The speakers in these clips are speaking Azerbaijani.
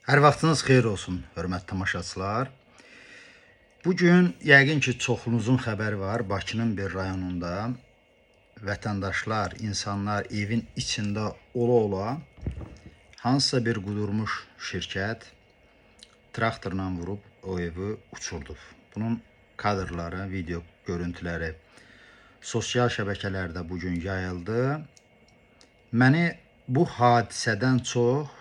Hər vaxtınız xeyir olsun, hörmətli tamaşaçılar. Bugün yəqin ki, çoxunuzun xəbəri var. Bakının bir rayonunda vətəndaşlar, insanlar evin içində ola-ola hansısa bir qudurmuş şirkət traktorla vurub o evi uçurdu. Bunun kadrları, video görüntüləri sosial şəbəkələrdə bugün yayıldı. Məni bu hadisədən çox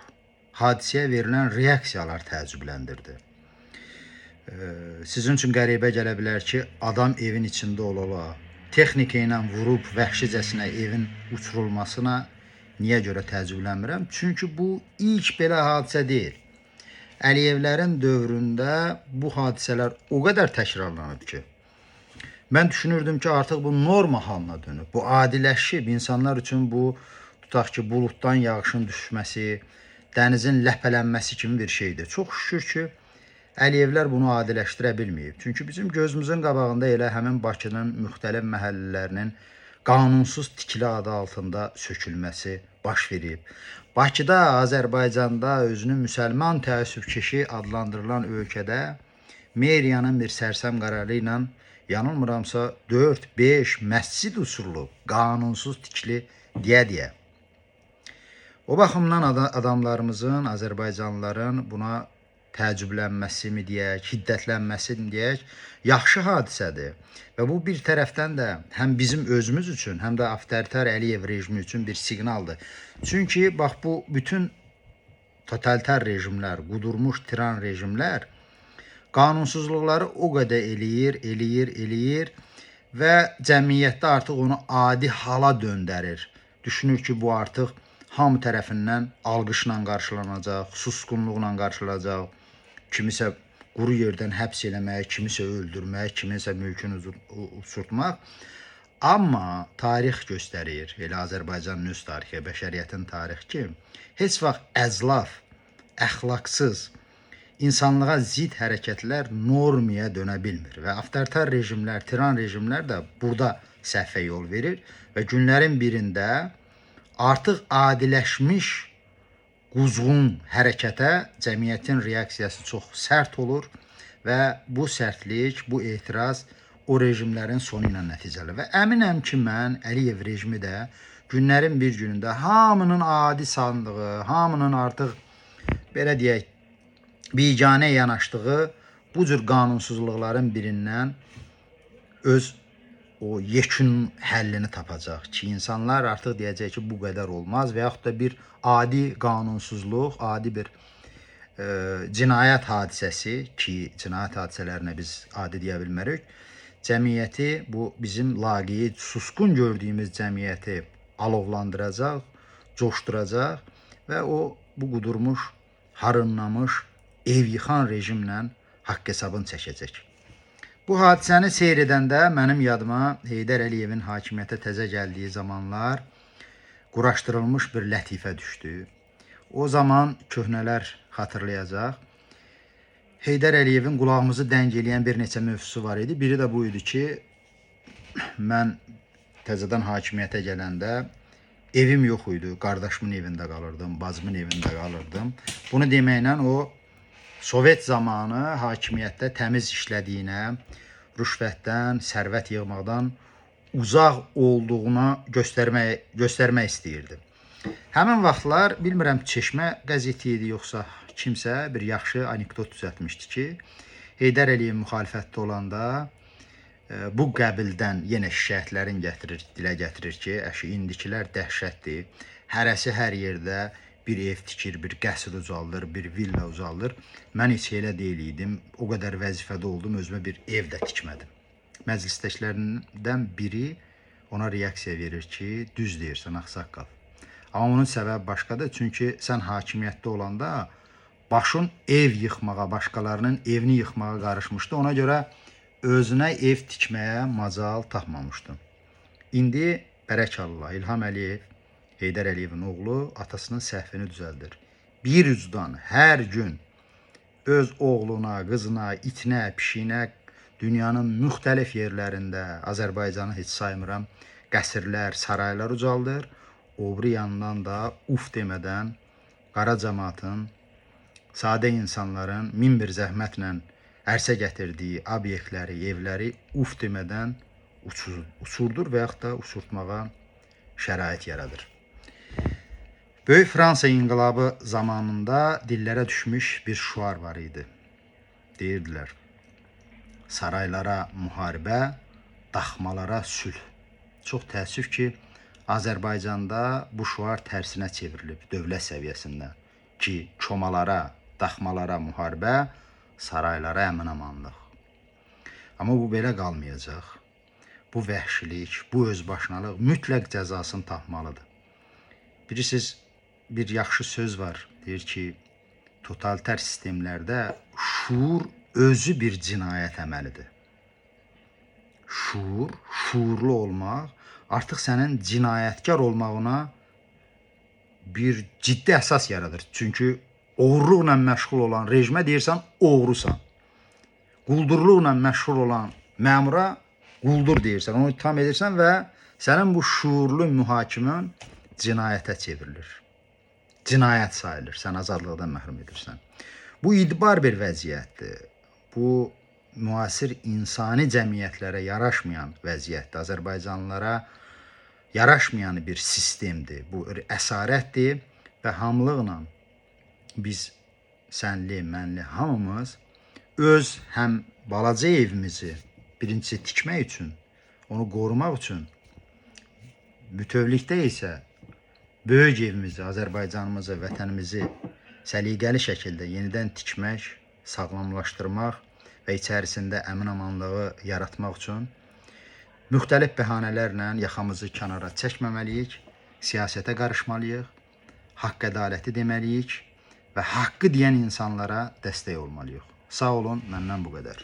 hadisəyə verilən reaksiyalar təəccübləndirdi. Sizin üçün qəribə gələ bilər ki, adam evin içində ola-ola texnika ilə vurub vəhşicəsinə evin uçurulmasına niyə görə təəccüblənmirəm? Çünki bu ilk belə hadisə deyil. Əliyevlərin dövründə bu hadisələr o qədər təkrarlanıb ki, mən düşünürdüm ki, artıq bu norma halına dönüb. Bu adiləşib. İnsanlar üçün bu, tutaq ki, buluddan yağışın düşməsi, dənizin ləpələnməsi kimi bir şeydir. Çox şükür ki, Əliyevlər bunu adiləşdirə bilməyib. Çünki bizim gözümüzün qabağında elə həmin Bakının müxtəlif məhəllələrinin qanunsuz tikili adı altında sökülməsi baş verib. Bakıda, Azərbaycanda özünü müsəlman təəssübkeşi adlandırılan ölkədə meriyanın bir sərsəm qərarı ilə yanılmıramsa 4-5 məscid uçurulub, qanunsuz tikili deyə. O baxımdan adamlarımızın, Azərbaycanlıların buna təəccüblənməsi mi deyək, hiddətlənməsi mi deyək, yaxşı hadisədir. Və bu bir tərəfdən də həm bizim özümüz üçün, həm də avtoritar Əliyev rejimi üçün bir siqnaldır. Çünki bax bu bütün totalitar rejimlər, qudurmuş tiran rejimlər qanunsuzluqları o qədər eləyir və cəmiyyətdə artıq onu adi hala döndərir. Düşünür ki, bu artıq hamı tərəfindən alqışla qarşılanacaq, susqunluqla qarşılanacaq. Kimisə quru yerdən həbs eləmək, kimisə öldürmək, kimisə mülkünü uçurtmaq. Amma tarix göstərir, elə Azərbaycanın öz tarixi, bəşəriyyətin tarixi ki, heç vaxt əzlaf, əxlaqsız, insanlığa zid hərəkətlər normaya dönə bilmir. Və avtoritar rejimlər, tiran rejimlər də burada səhvə yol verir və günlərin birində artıq adiləşmiş quzğun hərəkətə cəmiyyətin reaksiyası çox sərt olur və bu sərtlik, bu etiraz o rejimlərin sonu ilə nəticələnir. Və əminəm ki, mən Əliyev rejimi də günlərin bir günündə hamının adi sandığı, hamının artıq belə deyək, biganə yanaşdığı bu cür qanunsuzluqların birindən öz o yekun həllini tapacaq ki, insanlar artıq deyəcək ki, bu qədər olmaz və yaxud da bir adi qanunsuzluq, adi bir cinayət hadisəsi ki, cinayət hadisələrinə biz adi deyə bilmərik, cəmiyyəti, bu bizim laqeyd, susqun gördüyümüz cəmiyyəti alovlandıracaq, coşduracaq və o bu qudurmuş, harınlamış, ev yıxan rejimlə haqq hesabını çəkəcək. Bu hadisəni seyr edəndə mənim yadıma Heydər Əliyevin hakimiyyətə təzə gəldiyi zamanlar quraşdırılmış bir lətifə düşdü. O zaman köhnələr xatırlayacaq. Heydər Əliyevin qulağımızı dəng eləyən bir neçə mövzusu var idi. Biri də bu idi ki, mən təzədən hakimiyyətə gələndə evim yox idi. Qardaşımın evində qalırdım, bacımın evində qalırdım. Bunu deməklə o Sovet zamanı hakimiyyətdə təmiz işlədiyinə, rüşvətdən, sərvət yığmaqdan uzaq olduğuna göstərmək istəyirdi. Həmin vaxtlar, bilmirəm Çeşmə qəzeti idi yoxsa kimsə bir yaxşı anekdot düzəltmişdi ki, Heydər Əliyev müxalifətdə olanda bu qəbildən yenə şikayətlərin dilə gətirir ki, indikilər dəhşətdir, hərəsi hər yerdə bir ev tikir, bir qəsr uzaldır, bir villa uzaldır. Mən heç elə deyil idim. O qədər vəzifədə oldum, özümə bir ev də tikmədim. Məclisdəkilərindən biri ona reaksiya verir ki, düz deyirsən, ağsaqqal. Amma onun səbəbi başqadır. Çünki sən hakimiyyətdə olanda başın ev yıxmağa, başqalarının evini yıxmağa qarışmışdı. Ona görə özünə ev tikməyə macal tapmamışdın. İndi bərəkallah, İlham Əliyev, Heydər Əliyevin oğlu atasının səhvini düzəldir. Bir ucdan hər gün öz oğluna, qızına, itinə, pişiyinə dünyanın müxtəlif yerlərində, Azərbaycanı heç saymıram, qəsrlər, saraylar ucaldır. O biri yandan da uf demədən qara cəmaatın sadə insanların min bir zəhmətlə ərsə gətirdiyi obyektləri, evləri uf demədən uçurdur və yaxud da uçurtmağa şərait yaradır. Böyük Fransa inqilabı zamanında dillərə düşmüş bir şuar var idi. Deyirdilər, saraylara müharibə, daxmalara sülh. Çox təəssüf ki, Azərbaycanda bu şuar tərsinə çevrilib dövlət səviyyəsində ki, çomalara, daxmalara müharibə, saraylara əmin-amanlıq. Amma bu belə qalmayacaq. Bu vəhşilik, bu özbaşınalıq mütləq cəzasını tapmalıdır. Bilirsiniz, bir yaxşı söz var. Deyir ki, totalitar sistemlərdə şuur özü bir cinayət əməlidir. Şuur, şuurlu olmaq artıq sənin cinayətkar olmağına bir ciddi əsas yaradır. Çünki oğurluqla məşğul olan rejimə deyirsən, oğrusan. Quldurluqla məşğul olan məmura quldur deyirsən, onu tam edirsən və sənin bu şuurlu mühakimin cinayətə çevrilir. Cinayət sayılır, sən azadlıqdan məhrum edirsən. Bu idbar bir vəziyyətdir. Bu müasir insani cəmiyyətlərə yaraşmayan vəziyyətdir. Azərbaycanlılara yaraşmayan bir sistemdir. Bu əsarətdir və hamılıqla biz sənli, mənli hamımız öz həm balaca evimizi birincisi tikmək üçün, onu qorumaq üçün, bütövlükdə isə böyük evimizi, Azərbaycanımızı, vətənimizi səliqəli şəkildə yenidən tikmək, sağlamlaşdırmaq və içərisində əmin-amanlığı yaratmaq üçün müxtəlif bəhanələrlə yaxamızı kənara çəkməməliyik, siyasətə qarışmalıyıq, haqq-ədaləti deməliyik və haqqı deyən insanlara dəstək olmalıyıq. Sağ olun, məndən bu qədər.